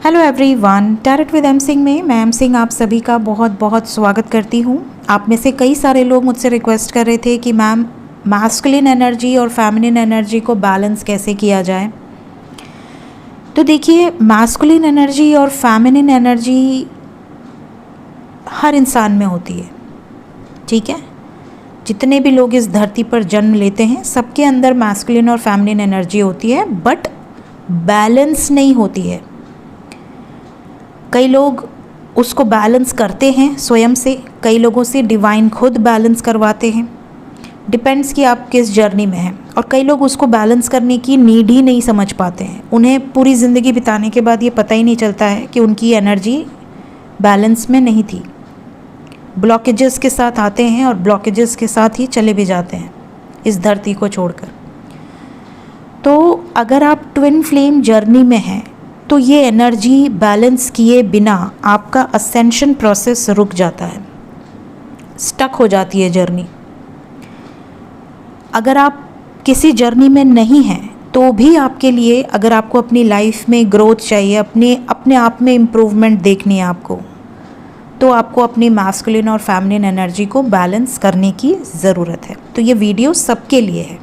Hello everyone, tarot with M Singh में मैं M Singh आप सभी का बहुत बहुत स्वागत करती हूँ। आप में से कई सारे लोग मुझसे रिक्वेस्ट कर रहे थे कि मैम मैस्कुलिन एनर्जी और फेमिनिन एनर्जी को बैलेंस कैसे किया जाए। तो देखिए, मैस्कुलिन एनर्जी और फेमिनिन एनर्जी हर इंसान में होती है, ठीक है। जितने भी लोग इस धरती पर जन्म लेते हैं सबके अंदर मैस्कुलिन और फेमिनिन एनर्जी होती है, बट बैलेंस नहीं होती है। कई लोग उसको बैलेंस करते हैं स्वयं से, कई लोगों से डिवाइन खुद बैलेंस करवाते हैं, डिपेंड्स कि आप किस जर्नी में हैं। और कई लोग उसको बैलेंस करने की नीड ही नहीं समझ पाते हैं। उन्हें पूरी ज़िंदगी बिताने के बाद ये पता ही नहीं चलता है कि उनकी एनर्जी बैलेंस में नहीं थी। ब्लॉकेजेस के साथ आते हैं और ब्लॉकेजेस के साथ ही चले भी जाते हैं इस धरती को छोड़कर। तो अगर आप ट्विन फ्लेम जर्नी में हैं तो ये एनर्जी बैलेंस किए बिना आपका असेंशन प्रोसेस रुक जाता है, स्टक हो जाती है जर्नी। अगर आप किसी जर्नी में नहीं हैं तो भी आपके लिए, अगर आपको अपनी लाइफ में ग्रोथ चाहिए, अपने आप में इम्प्रूवमेंट देखनी है आपको, तो आपको अपनी मैस्कुलिन और फेमिनिन एनर्जी को बैलेंस करने की ज़रूरत है। तो ये वीडियो सबके लिए है।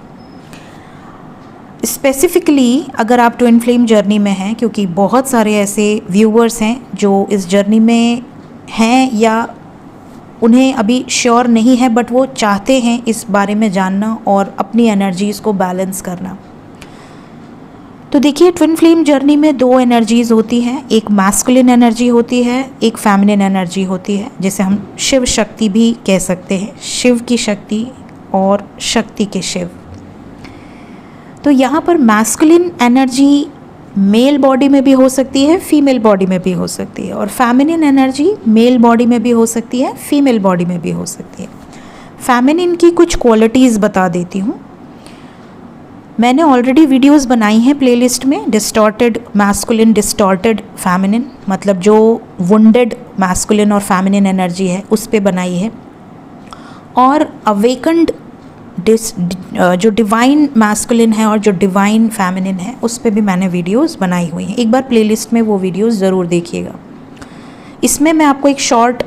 स्पेसिफ़िकली अगर आप ट्विन फ्लेम जर्नी में हैं, क्योंकि बहुत सारे ऐसे व्यूअर्स हैं जो इस जर्नी में हैं या उन्हें अभी श्योर नहीं है, बट वो चाहते हैं इस बारे में जानना और अपनी एनर्जीज़ को बैलेंस करना। तो देखिए, ट्विन फ्लेम जर्नी में दो एनर्जीज़ होती हैं। एक मैस्कुलिन एनर्जी होती है, एक फेमिनिन एनर्जी होती है, जिसे हम शिव शक्ति भी कह सकते हैं। शिव की शक्ति और शक्ति के शिव। तो यहाँ पर मैस्कुलिन एनर्जी मेल बॉडी में भी हो सकती है, फीमेल बॉडी में भी हो सकती है, और फेमिनिन एनर्जी मेल बॉडी में भी हो सकती है, फीमेल बॉडी में भी हो सकती है। फेमिनिन की कुछ क्वालिटीज़ बता देती हूँ। मैंने ऑलरेडी वीडियोस बनाई हैं प्लेलिस्ट में। डिस्टॉर्टेड मैस्कुलिन, डिस्टॉर्टेड फेमिनिन, मतलब जो वुंडेड मैस्कुलिन और फेमिनिन एनर्जी है उस पे बनाई है। और अवेकन्ड जो डिवाइन मैस्कुलिन है और जो डिवाइन फेमिनिन है उस पे भी मैंने वीडियोस बनाई हुई हैं। एक बार प्लेलिस्ट में वो वीडियोस ज़रूर देखिएगा। इसमें मैं आपको एक शॉर्ट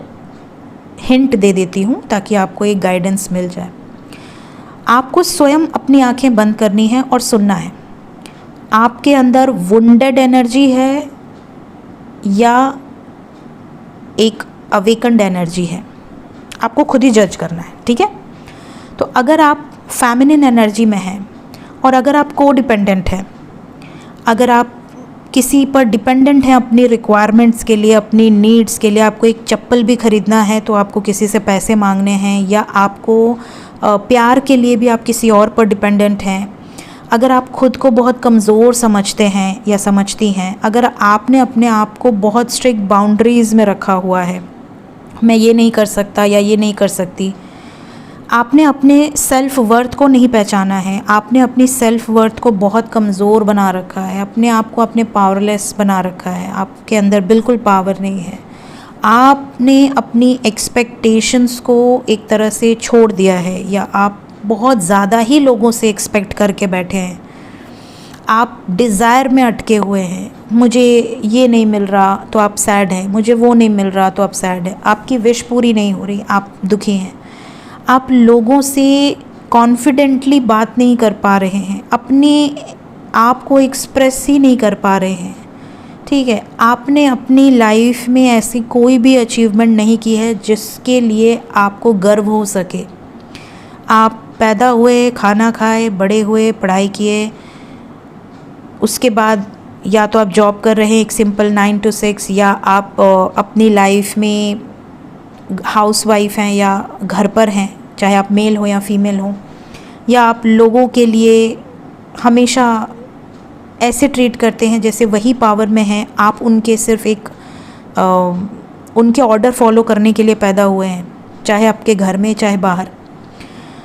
हिंट दे देती हूँ ताकि आपको एक गाइडेंस मिल जाए। आपको स्वयं अपनी आंखें बंद करनी है और सुनना है। आपके अंदर वुंडेड एनर्जी है या एक अवेकन्ड एनर्जी है, आपको खुद ही जज करना है, ठीक है। तो अगर आप फेमिनिन एनर्जी में हैं और अगर आप को डिपेंडेंट हैं, अगर आप किसी पर डिपेंडेंट हैं अपनी रिक्वायरमेंट्स के लिए, अपनी नीड्स के लिए, आपको एक चप्पल भी ख़रीदना है तो आपको किसी से पैसे मांगने हैं, या आपको प्यार के लिए भी आप किसी और पर डिपेंडेंट हैं, अगर आप खुद को बहुत कमज़ोर समझते हैं या समझती हैं, अगर आपने अपने आप को बहुत स्ट्रिक्ट बाउंड्रीज़ में रखा हुआ है, मैं ये नहीं कर सकता या ये नहीं कर सकती, आपने अपने सेल्फ़ वर्थ को नहीं पहचाना है, आपने अपनी सेल्फ़ वर्थ को बहुत कमज़ोर बना रखा है, अपने आप को आपने पावरलेस बना रखा है, आपके अंदर बिल्कुल पावर नहीं है, आपने अपनी एक्सपेक्टेशंस को एक तरह से छोड़ दिया है, या आप बहुत ज़्यादा ही लोगों से एक्सपेक्ट करके बैठे हैं, आप डिज़ायर में अटके हुए हैं। मुझे ये नहीं मिल रहा तो आप सैड हैं, मुझे वो नहीं मिल रहा तो आप सैड हैं, आपकी विश पूरी नहीं हो रही, आप दुखी हैं, आप लोगों से कॉन्फिडेंटली बात नहीं कर पा रहे हैं, अपने आप को एक्सप्रेस ही नहीं कर पा रहे हैं, ठीक है। आपने अपनी लाइफ में ऐसी कोई भी अचीवमेंट नहीं की है जिसके लिए आपको गर्व हो सके। आप पैदा हुए, खाना खाए, बड़े हुए, पढ़ाई किए, उसके बाद या तो आप जॉब कर रहे हैं एक सिंपल 9 to 6, या आप अपनी लाइफ में हाउस वाइफ हैं या घर पर हैं, चाहे आप मेल हो या फीमेल हो, या आप लोगों के लिए हमेशा ऐसे ट्रीट करते हैं जैसे वही पावर में हैं, आप उनके सिर्फ एक उनके ऑर्डर फॉलो करने के लिए पैदा हुए हैं, चाहे आपके घर में चाहे बाहर।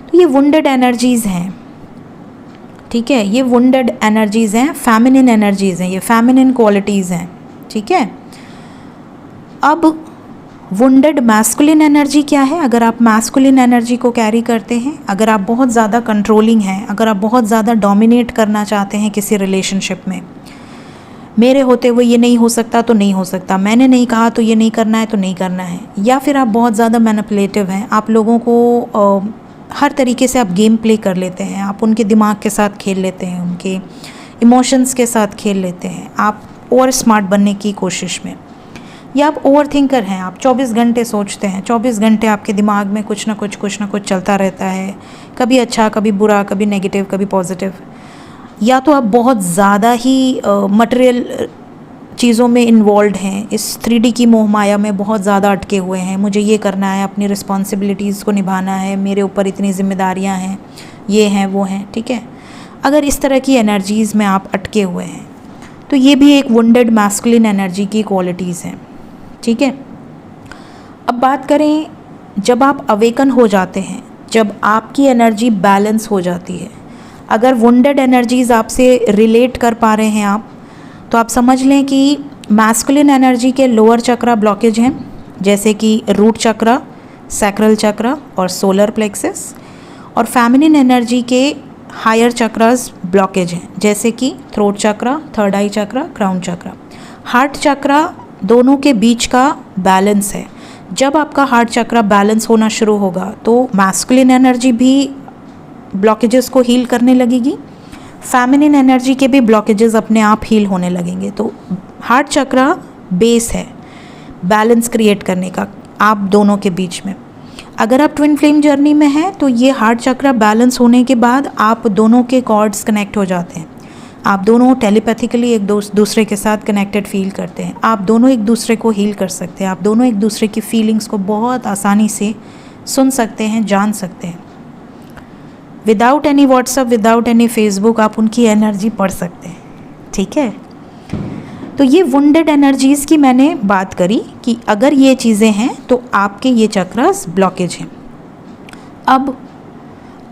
तो ये वुंडेड एनर्जीज़ हैं, ठीक है। ये वुंडेड एनर्जीज़ हैं, फेमिनिन एनर्जीज़ हैं, ये फेमिनिन क्वालिटीज़ हैं, ठीक है। अब वुंडेड मैस्कुलिन एनर्जी क्या है? अगर आप मैस्कुलिन एनर्जी को कैरी करते हैं, अगर आप बहुत ज़्यादा कंट्रोलिंग हैं, अगर आप बहुत ज़्यादा डोमिनेट करना चाहते हैं किसी रिलेशनशिप में, मेरे होते हुए ये नहीं हो सकता तो नहीं हो सकता, मैंने नहीं कहा तो ये नहीं करना है तो नहीं करना है। या फिर आप बहुत ज़्यादा मैनिपुलेटिव हैं, आप लोगों को हर तरीके से आप गेम प्ले कर लेते हैं, आप उनके दिमाग के साथ खेल लेते हैं, उनके इमोशंस के साथ खेल लेते हैं, आप और स्मार्ट बनने की कोशिश में। या आप ओवर थिंकर हैं, आप 24 घंटे सोचते हैं, 24 घंटे आपके दिमाग में कुछ ना कुछ चलता रहता है, कभी अच्छा कभी बुरा, कभी नेगेटिव कभी पॉजिटिव। या तो आप बहुत ज़्यादा ही मटेरियल चीज़ों में इन्वॉल्व हैं, इस 3D की मोह माया में बहुत ज़्यादा अटके हुए हैं, मुझे ये करना है, अपनी रिस्पॉन्सिबिलिटीज़ को निभाना है, मेरे ऊपर इतनी जिम्मेदारियां हैं, ये हैं वो हैं, ठीक है। अगर इस तरह की एनर्जीज़ में आप अटके हुए हैं तो ये भी एक वुंडेड मैस्कुलिन एनर्जी की क्वालिटीज़ हैं, ठीक है। अब बात करें जब आप अवेकन हो जाते हैं, जब आपकी एनर्जी बैलेंस हो जाती है, अगर वुंडेड एनर्जीज़ आपसे रिलेट कर पा रहे हैं आप, तो आप समझ लें कि मैस्कुलिन एनर्जी के लोअर चक्रा ब्लॉकेज हैं, जैसे कि रूट चक्रा, सैक्रल चक्रा और सोलर प्लेक्सस। और फेमिनिन एनर्जी के हायर चक्रास ब्लॉकेज हैं, जैसे कि थ्रोट चक्रा, थर्ड आई चक्रा, क्राउन चक्रा। हार्ट चक्रा दोनों के बीच का बैलेंस है। जब आपका हार्ट चक्रा बैलेंस होना शुरू होगा तो मैस्कुलिन एनर्जी भी ब्लॉकेजेस को हील करने लगेगी, फेमिनिन एनर्जी के भी ब्लॉकेजेस अपने आप हील होने लगेंगे। तो हार्ट चक्रा बेस है बैलेंस क्रिएट करने का आप दोनों के बीच में। अगर आप ट्विन फ्लेम जर्नी में हैं तो ये हार्ट चक्रा बैलेंस होने के बाद आप दोनों के कॉर्ड्स कनेक्ट हो जाते हैं, आप दोनों टेलीपैथिकली एक दूसरे के साथ कनेक्टेड फील करते हैं, आप दोनों एक दूसरे को हील कर सकते हैं, आप दोनों एक दूसरे की फीलिंग्स को बहुत आसानी से सुन सकते हैं, जान सकते हैं। Without any WhatsApp, without any Facebook आप उनकी एनर्जी पढ़ सकते हैं, ठीक है। तो ये वुंडेड एनर्जीज़ की मैंने बात करी कि अगर ये चीज़ें हैं तो आपके ये चक्रास ब्लॉकेज हैं। अब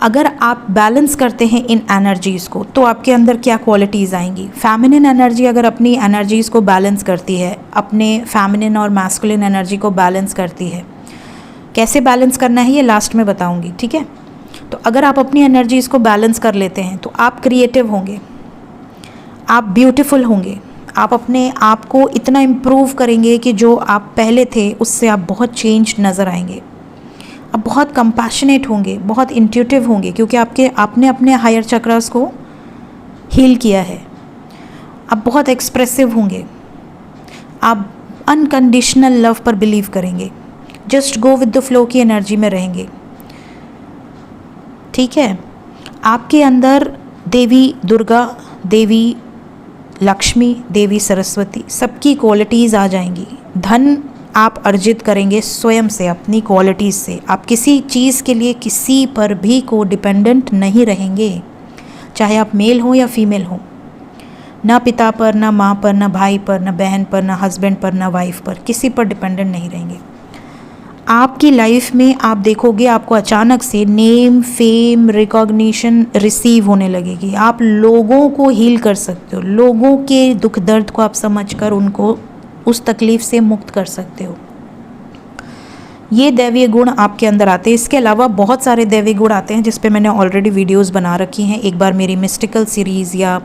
अगर आप बैलेंस करते हैं इन एनर्जीज़ को तो आपके अंदर क्या क्वालिटीज़ आएंगी। फेमिनिन एनर्जी अगर अपनी एनर्जीज़ को बैलेंस करती है, अपने फेमिनिन और मैस्कुलिन एनर्जी को बैलेंस करती है, कैसे बैलेंस करना है ये लास्ट में बताऊंगी, ठीक है। तो अगर आप अपनी एनर्जीज़ को बैलेंस कर लेते हैं तो आप क्रिएटिव होंगे, आप ब्यूटीफुल होंगे, आप अपने आप को इतना इम्प्रूव करेंगे कि जो आप पहले थे उससे आप बहुत चेंज नज़र आएंगे। आप बहुत कंपैशनेट होंगे, बहुत इंट्यूटिव होंगे, क्योंकि आपने अपने हायर चक्रास को हील किया है। आप बहुत एक्सप्रेसिव होंगे, आप अनकंडीशनल लव पर बिलीव करेंगे, just go with the flow की एनर्जी में रहेंगे, ठीक है। आपके अंदर देवी दुर्गा, देवी लक्ष्मी, देवी सरस्वती सबकी क्वालिटीज़ आ जाएंगी। धन आप अर्जित करेंगे स्वयं से, अपनी क्वालिटीज़ से। आप किसी चीज़ के लिए किसी पर भी को डिपेंडेंट नहीं रहेंगे, चाहे आप मेल हो या फीमेल हो। ना पिता पर, ना माँ पर, ना भाई पर, ना बहन पर, ना हस्बैंड पर, ना वाइफ पर, किसी पर डिपेंडेंट नहीं रहेंगे। आपकी लाइफ में आप देखोगे आपको अचानक से नेम, फेम, रिकॉग्निशन रिसीव होने लगेगी। आप लोगों को हील कर सकते हो, लोगों के दुख दर्द को आप समझकर उनको उस तकलीफ़ से मुक्त कर सकते हो। ये दैवीय गुण आपके अंदर आते हैं। इसके अलावा बहुत सारे दैवीय गुण आते हैं जिस पे मैंने ऑलरेडी वीडियोस बना रखी हैं। एक बार मेरी मिस्टिकल सीरीज़ या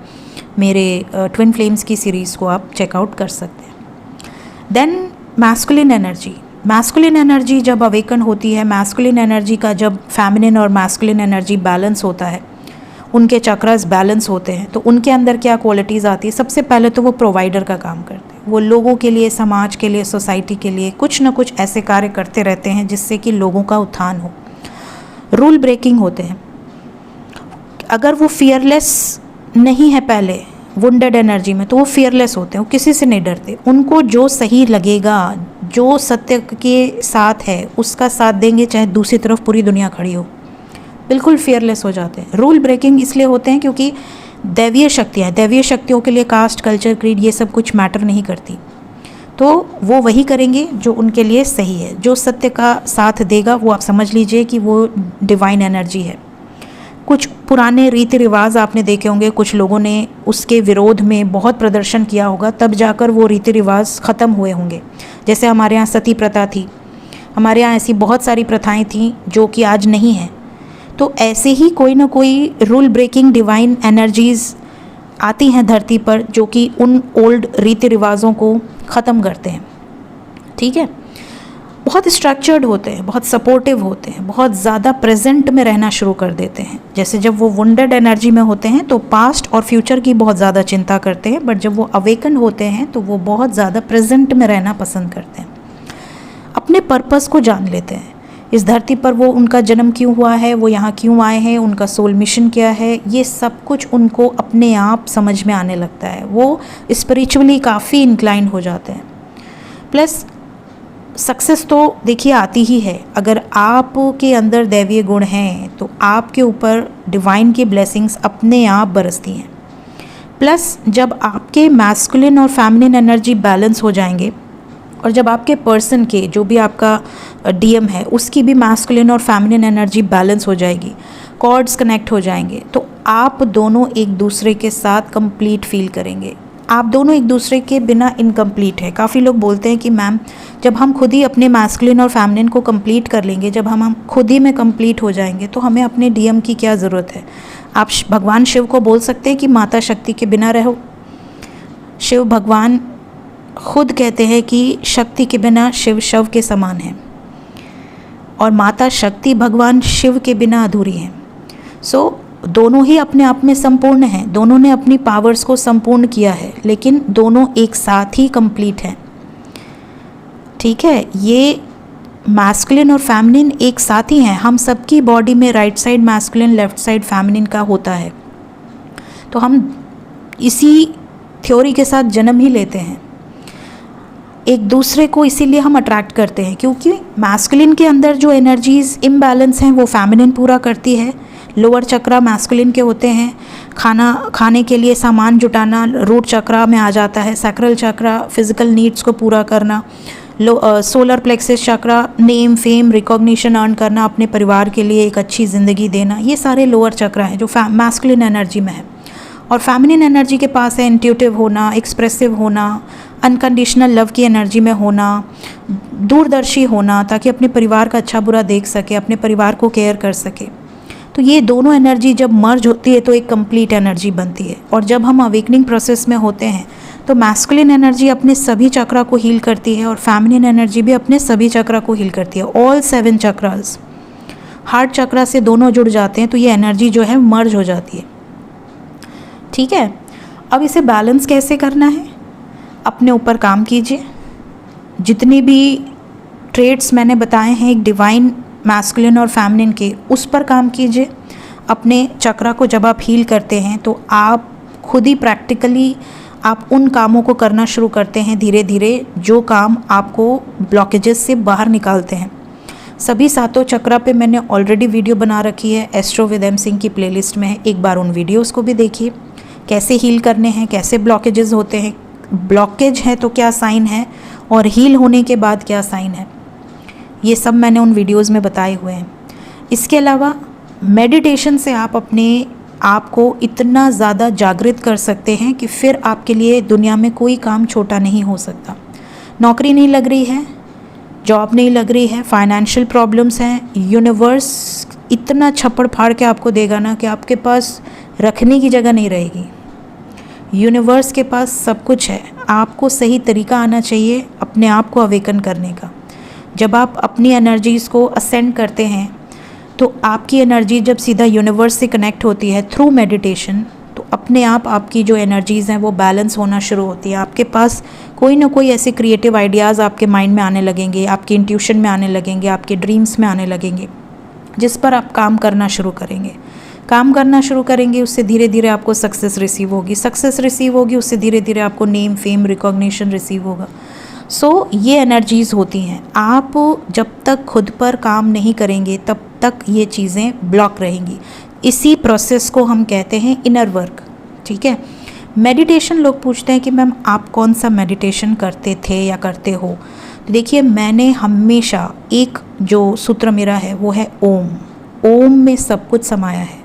मेरे ट्विन फ्लेम्स की सीरीज़ को आप चेकआउट कर सकते हैं। Then masculine energy. Masculine energy जब अवेकन होती है, मैस्कुलिन एनर्जी का जब फेमिनिन और मैस्कुलिन एनर्जी बैलेंस होता है, उनके चक्रास बैलेंस होते हैं, तो उनके अंदर क्या क्वालिटीज़ आती है। सबसे पहले तो वो प्रोवाइडर का काम करते हैं, वो लोगों के लिए, समाज के लिए, सोसाइटी के लिए कुछ ना कुछ ऐसे कार्य करते रहते हैं जिससे कि लोगों का उत्थान हो। रूल ब्रेकिंग होते हैं। अगर वो फियरलेस नहीं है पहले वुंडेड एनर्जी में, तो वो फियरलेस होते हैं, वो किसी से नहीं डरते। उनको जो सही लगेगा, जो सत्य के साथ है उसका साथ देंगे, चाहे दूसरी तरफ पूरी दुनिया खड़ी हो। बिल्कुल फियरलेस हो जाते हैं। रूल ब्रेकिंग इसलिए होते हैं क्योंकि दैवीय शक्तियाँ, दैवीय शक्तियों के लिए कास्ट, कल्चर, क्रीड ये सब कुछ मैटर नहीं करती। तो वो वही करेंगे जो उनके लिए सही है, जो सत्य का साथ देगा। वो आप समझ लीजिए कि वो डिवाइन एनर्जी है। कुछ पुराने रीति रिवाज आपने देखे होंगे, कुछ लोगों ने उसके विरोध में बहुत प्रदर्शन किया होगा, तब जाकर वो रीति रिवाज ख़त्म हुए होंगे। जैसे हमारे यहाँ सती प्रथा थी, हमारे यहाँ ऐसी बहुत सारी प्रथाएं थीं जो कि आज नहीं हैं। तो ऐसे ही कोई ना कोई रूल ब्रेकिंग डिवाइन एनर्जीज़ आती हैं धरती पर, जो कि उन ओल्ड रीति रिवाजों को ख़त्म करते हैं। ठीक है, बहुत स्ट्रक्चर्ड होते हैं, बहुत सपोर्टिव होते हैं, बहुत ज़्यादा प्रेजेंट में रहना शुरू कर देते हैं। जैसे जब वो वुंडेड एनर्जी में होते हैं तो पास्ट और फ्यूचर की बहुत ज़्यादा चिंता करते हैं, बट जब वो अवेकन होते हैं तो वो बहुत ज़्यादा प्रेजेंट में रहना पसंद करते हैं, अपने पर्पस को जान लेते हैं। इस धरती पर वो उनका जन्म क्यों हुआ है, वो यहाँ क्यों आए हैं, उनका सोल मिशन क्या है, ये सब कुछ उनको अपने आप समझ में आने लगता है। वो स्पिरिचुअली काफ़ी इंक्लाइन हो जाते हैं। प्लस सक्सेस तो देखिए आती ही है। अगर आपके अंदर दैवीय गुण हैं तो आपके ऊपर डिवाइन की ब्लेसिंग्स अपने आप बरसती हैं। प्लस जब आपके मैस्कुलिन और फेमिनिन एनर्जी बैलेंस हो जाएंगे, और जब आपके पर्सन के जो भी आपका डीएम है उसकी भी मैस्कुलिन और फेमिनिन एनर्जी बैलेंस हो जाएगी, कॉर्ड्स कनेक्ट हो जाएंगे, तो आप दोनों एक दूसरे के साथ कंप्लीट फील करेंगे। आप दोनों एक दूसरे के बिना इनकम्प्लीट है। काफ़ी लोग बोलते हैं कि मैम जब हम खुद ही अपने मैस्कुलिन और फेमिनिन को कंप्लीट कर लेंगे, जब हम खुद ही में कंप्लीट हो जाएंगे, तो हमें अपने डीएम की क्या ज़रूरत है। आप भगवान शिव को बोल सकते हैं कि माता शक्ति के बिना रहो। शिव भगवान खुद कहते हैं कि शक्ति के बिना शिव शव के समान है, और माता शक्ति भगवान शिव के बिना अधूरी हैं। सो दोनों ही अपने आप में संपूर्ण हैं, दोनों ने अपनी पावर्स को संपूर्ण किया है, लेकिन दोनों एक साथ ही कंप्लीट हैं। ठीक है, ये मैस्कुलिन और फेमिनिन एक साथ ही हैं। हम सबकी बॉडी में right side masculine, left side feminine का होता है, तो हम इसी थ्योरी के साथ जन्म ही लेते हैं। एक दूसरे को इसीलिए हम अट्रैक्ट करते हैं, क्योंकि मैस्कुलिन के अंदर जो एनर्जीज इम्बैलेंस हैं वो फेमिनिन पूरा करती है। लोअर चक्रा मैस्कुलिन के होते हैं, खाने के लिए सामान जुटाना रूट चक्रा में आ जाता है। सैक्रल चक्रा फिजिकल नीड्स को पूरा करना। सोलर प्लेक्सस चक्रा नेम फेम रिकॉग्निशन अर्न करना, अपने परिवार के लिए एक अच्छी ज़िंदगी देना, ये सारे लोअर चक्रा हैं जो मैस्कुलिन एनर्जी में है। और फेमिनिन एनर्जी के पास है इंट्यूटिव होना, एक्सप्रेसिव होना, अनकंडीशनल लव की एनर्जी में होना, दूरदर्शी होना, ताकि अपने परिवार का अच्छा बुरा देख सके, अपने परिवार को केयर कर सके। तो ये दोनों एनर्जी जब मर्ज होती है तो एक कंप्लीट एनर्जी बनती है। और जब हम अवेकनिंग प्रोसेस में होते हैं तो मैस्कुलिन एनर्जी अपने सभी चक्रा को हील करती है, और फेमिनिन एनर्जी भी अपने सभी चक्रा को हील करती है। ऑल 7 चक्रास, हार्ट चक्रा से दोनों जुड़ जाते हैं, तो ये एनर्जी जो है मर्ज हो जाती है। ठीक है, अब इसे बैलेंस कैसे करना है, अपने ऊपर काम कीजिए। जितनी भी ट्रेड्स मैंने बताए हैं एक डिवाइन मैस्कुलिन और फेमिनिन के, उस पर काम कीजिए। अपने चक्रा को जब आप हील करते हैं तो आप खुद ही प्रैक्टिकली आप उन कामों को करना शुरू करते हैं धीरे धीरे, जो काम आपको ब्लॉकेजेस से बाहर निकालते हैं। सभी 7 चक्रा पे मैंने ऑलरेडी वीडियो बना रखी है, एस्ट्रो विद एम सिंह की प्लेलिस्ट में है। एक बार उन वीडियोस को भी देखिए, कैसे हील करने हैं, कैसे ब्लॉकेजेस होते हैं, ब्लॉकेज है तो क्या साइन है, और हील होने के बाद क्या साइन है, ये सब मैंने उन वीडियोस में बताए हुए हैं। इसके अलावा मेडिटेशन से आप अपने आप को इतना ज़्यादा जागृत कर सकते हैं कि फिर आपके लिए दुनिया में कोई काम छोटा नहीं हो सकता। नौकरी नहीं लग रही है, जॉब नहीं लग रही है, फाइनेंशियल प्रॉब्लम्स हैं, यूनिवर्स इतना छप्पड़ फाड़ के आपको देगा ना कि आपके पास रखने की जगह नहीं रहेगी। यूनिवर्स के पास सब कुछ है, आपको सही तरीका आना चाहिए अपने आप को अवेकन करने का। जब आप अपनी एनर्जीज़ को असेंड करते हैं तो आपकी एनर्जी जब सीधा यूनिवर्स से कनेक्ट होती है थ्रू मेडिटेशन, तो अपने आप आपकी जो एनर्जीज़ हैं वो बैलेंस होना शुरू होती है। आपके पास कोई ना कोई ऐसे क्रिएटिव आइडियाज़ आपके माइंड में आने लगेंगे, आपके इंट्यूशन में आने लगेंगे, आपके ड्रीम्स में आने लगेंगे, जिस पर आप काम करना शुरू करेंगे। काम करना शुरू करेंगे, उससे धीरे धीरे आपको सक्सेस रिसीव होगी, सक्सेस रिसीव होगी, उससे धीरे धीरे आपको नेम फेम रिकॉग्निशन रिसीव होगा। सो ये एनर्जीज़ होती हैं। आप जब तक खुद पर काम नहीं करेंगे तब तक ये चीज़ें ब्लॉक रहेंगी। इसी प्रोसेस को हम कहते हैं इनर वर्क। ठीक है, मेडिटेशन लोग पूछते हैं कि मैम आप कौन सा मेडिटेशन करते थे या करते हो। तो देखिए, मैंने हमेशा एक जो सूत्र मेरा है वो है ओम। ओम में सब कुछ समाया है,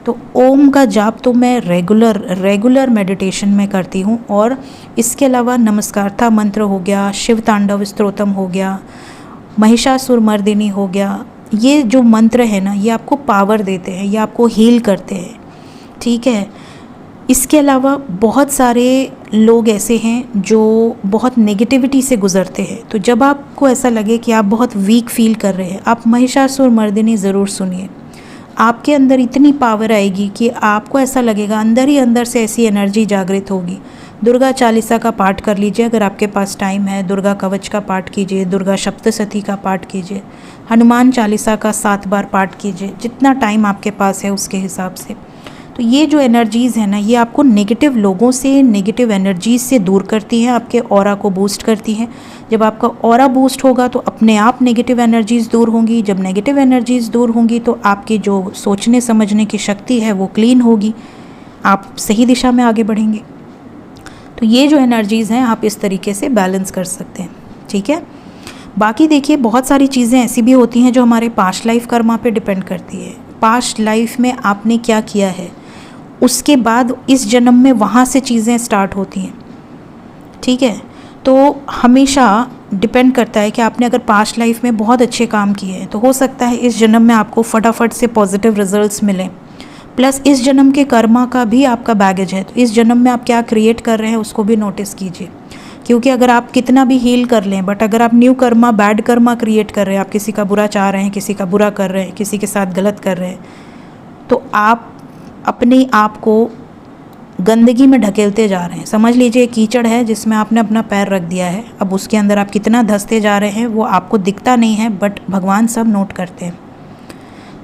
तो ओम का जाप तो मैं रेगुलर मेडिटेशन में करती हूँ। और इसके अलावा नमस्कारता मंत्र हो गया, शिव तांडव स्तोत्रम हो गया, महिषासुर मर्दिनी हो गया, ये जो मंत्र है ना, ये आपको पावर देते हैं, ये आपको हील करते हैं। ठीक है, इसके अलावा बहुत सारे लोग ऐसे हैं जो बहुत नेगेटिविटी से गुज़रते हैं। तो जब आपको ऐसा लगे कि आप बहुत वीक फील कर रहे हैं, आप महिषासुर मर्दिनी ज़रूर सुनिए। आपके अंदर इतनी पावर आएगी कि आपको ऐसा लगेगा, अंदर ही अंदर से ऐसी एनर्जी जागृत होगी। दुर्गा चालीसा का पाठ कर लीजिए अगर आपके पास टाइम है, दुर्गा कवच का पाठ कीजिए, दुर्गा सप्तशती का पाठ कीजिए, हनुमान चालीसा का 7 बार पाठ कीजिए, जितना टाइम आपके पास है उसके हिसाब से। तो ये जो एनर्जीज़ है ना, ये आपको नेगेटिव लोगों से, नेगेटिव एनर्जीज़ से दूर करती हैं, आपके ऑरा को बूस्ट करती हैं। जब आपका ऑरा बूस्ट होगा तो अपने आप नेगेटिव एनर्जीज़ दूर होंगी। जब नेगेटिव एनर्जीज़ दूर होंगी तो आपकी जो सोचने समझने की शक्ति है वो क्लीन होगी, आप सही दिशा में आगे बढ़ेंगे। तो ये जो एनर्जीज़ हैं आप इस तरीके से बैलेंस कर सकते हैं, ठीक है। बाकी देखिए, बहुत सारी चीज़ें ऐसी भी होती हैं जो हमारे पास्ट लाइफ कर्मा पे डिपेंड करती है। पास्ट लाइफ में आपने क्या किया है, उसके बाद इस जन्म में वहाँ से चीज़ें स्टार्ट होती हैं, ठीक है। तो हमेशा डिपेंड करता है कि आपने अगर पास्ट लाइफ में बहुत अच्छे काम किए हैं तो हो सकता है इस जन्म में आपको फटाफट से पॉजिटिव रिजल्ट्स मिलें। प्लस इस जन्म के कर्मा का भी आपका बैगेज है, तो इस जन्म में आप क्या क्रिएट कर रहे हैं उसको भी नोटिस कीजिए। क्योंकि अगर आप कितना भी हील कर लें, बट अगर आप new Karma, bad Karma create कर रहे हैं, आप किसी का बुरा चाह रहे हैं, किसी का बुरा कर रहे हैं, किसी के साथ गलत कर रहे हैं, तो आप अपने आप को गंदगी में ढकेलते जा रहे हैं। समझ लीजिए कीचड़ है जिसमें आपने अपना पैर रख दिया है, अब उसके अंदर आप कितना धंसते जा रहे हैं वो आपको दिखता नहीं है, बट भगवान सब नोट करते हैं।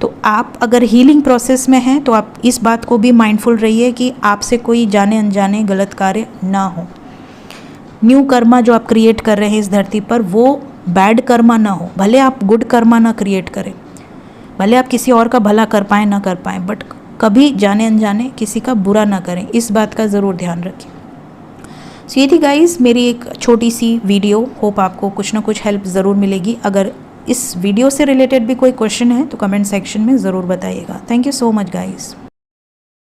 तो आप अगर हीलिंग प्रोसेस में हैं तो आप इस बात को भी माइंडफुल रहिए कि आपसे कोई जाने अनजाने गलत कार्य ना हो। न्यू कर्मा जो आप क्रिएट कर रहे हैं इस धरती पर, वो बैड कर्मा ना हो। भले आप गुड कर्मा ना क्रिएट करें, भले आप किसी और का भला कर पाएँ ना कर पाएँ, बट कभी जाने अनजाने किसी का बुरा ना करें, इस बात का ज़रूर ध्यान रखें। सो ये थी गाइज़ मेरी एक छोटी सी वीडियो। होप आपको कुछ ना कुछ हेल्प ज़रूर मिलेगी। अगर इस वीडियो से रिलेटेड भी कोई क्वेश्चन है तो कमेंट सेक्शन में ज़रूर बताइएगा। Thank you so much guys.